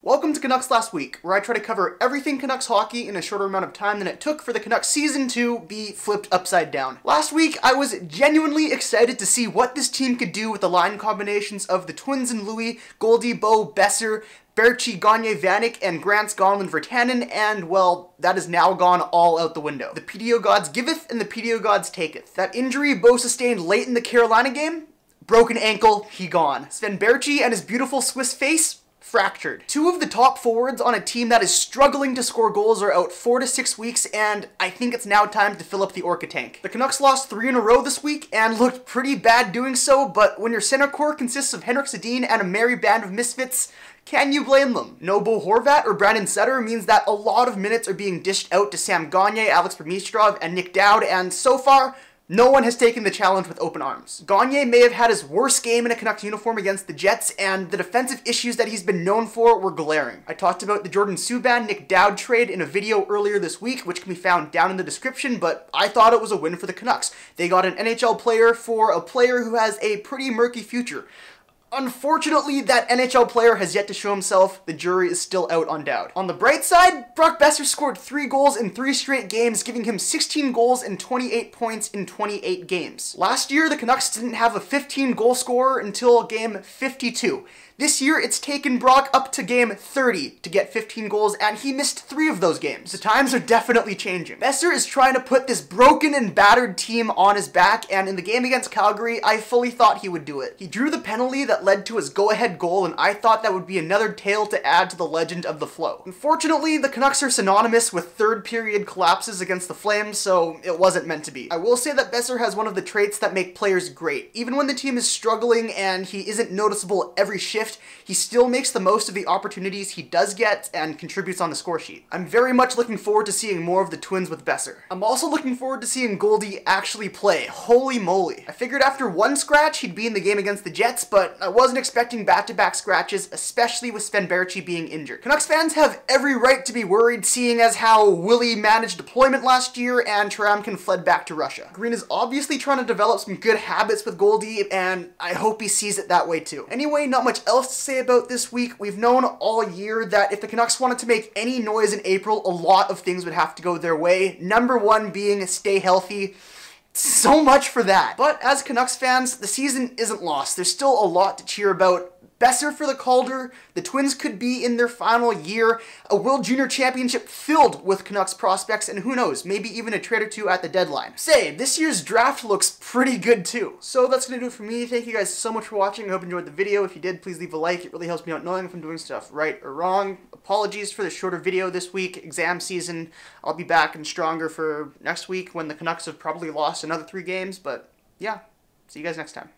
Welcome to Canucks Last Week, where I try to cover everything Canucks hockey in a shorter amount of time than it took for the Canucks season to be flipped upside down. Last week, I was genuinely excited to see what this team could do with the line combinations of the Twins and Louis, Goldie, Bo, Boeser, Berchi, Gagne, Vanek, and Grant's Gonlin Virtanen, and, well, that is now gone all out the window. The PDO gods giveth, and the PDO gods taketh. That injury Bo sustained late in the Carolina game? Broken ankle, he gone. Sven Berchi and his beautiful Swiss face? Fractured. Two of the top forwards on a team that is struggling to score goals are out 4 to 6 weeks, and I think it's now time to fill up the Orca tank. The Canucks lost 3 in a row this week and looked pretty bad doing so, but when your center core consists of Henrik Sedin and a merry band of misfits, can you blame them? No Bo Horvat or Brandon Sutter means that a lot of minutes are being dished out to Sam Gagne, Alex Burmistrov, and Nick Dowd, and so far, no one has taken the challenge with open arms. Gagne may have had his worst game in a Canucks uniform against the Jets, and the defensive issues that he's been known for were glaring. I talked about the Jordan Subban-Nick Dowd trade in a video earlier this week, which can be found down in the description, but I thought it was a win for the Canucks. They got an NHL player for a player who has a pretty murky future. Unfortunately, that NHL player has yet to show himself. The jury is still out on Dowd. On the bright side, Brock Boeser scored 3 goals in 3 straight games, giving him 16 goals and 28 points in 28 games. Last year, the Canucks didn't have a 15-goal scorer until game 52. This year, it's taken Brock up to game 30 to get 15 goals, and he missed 3 of those games. The times are definitely changing. Boeser is trying to put this broken and battered team on his back, and in the game against Calgary, I fully thought he would do it. He drew the penalty that led to his go-ahead goal, and I thought that would be another tale to add to the legend of the flow. Unfortunately, the Canucks are synonymous with third-period collapses against the Flames, so it wasn't meant to be. I will say that Boeser has one of the traits that make players great. Even when the team is struggling and he isn't noticeable every shift, he still makes the most of the opportunities he does get and contributes on the score sheet. I'm very much looking forward to seeing more of the Twins with Boeser. I'm also looking forward to seeing Goldie actually play. Holy moly. I figured after 1 scratch he'd be in the game against the Jets, but I wasn't expecting back-to-back scratches, especially with Sven Berchi being injured. Canucks fans have every right to be worried, seeing as how Willie managed deployment last year and Taramkin fled back to Russia. Green is obviously trying to develop some good habits with Goldie, and I hope he sees it that way too. Anyway, not much else to say about this week. We've known all year that if the Canucks wanted to make any noise in April, a lot of things would have to go their way. Number 1 being stay healthy. So much for that. But as Canucks fans, the season isn't lost. There's still a lot to cheer about. Boeser for the Calder, the Twins could be in their final year, a World Junior Championship filled with Canucks prospects, and who knows, maybe even a trade or 2 at the deadline. Say, this year's draft looks pretty good too. So that's gonna do it for me. Thank you guys so much for watching. I hope you enjoyed the video. If you did, please leave a like. It really helps me out knowing if I'm doing stuff right or wrong. Apologies for the shorter video this week. Exam season. I'll be back and stronger for next week when the Canucks have probably lost another 3 games, but yeah, see you guys next time.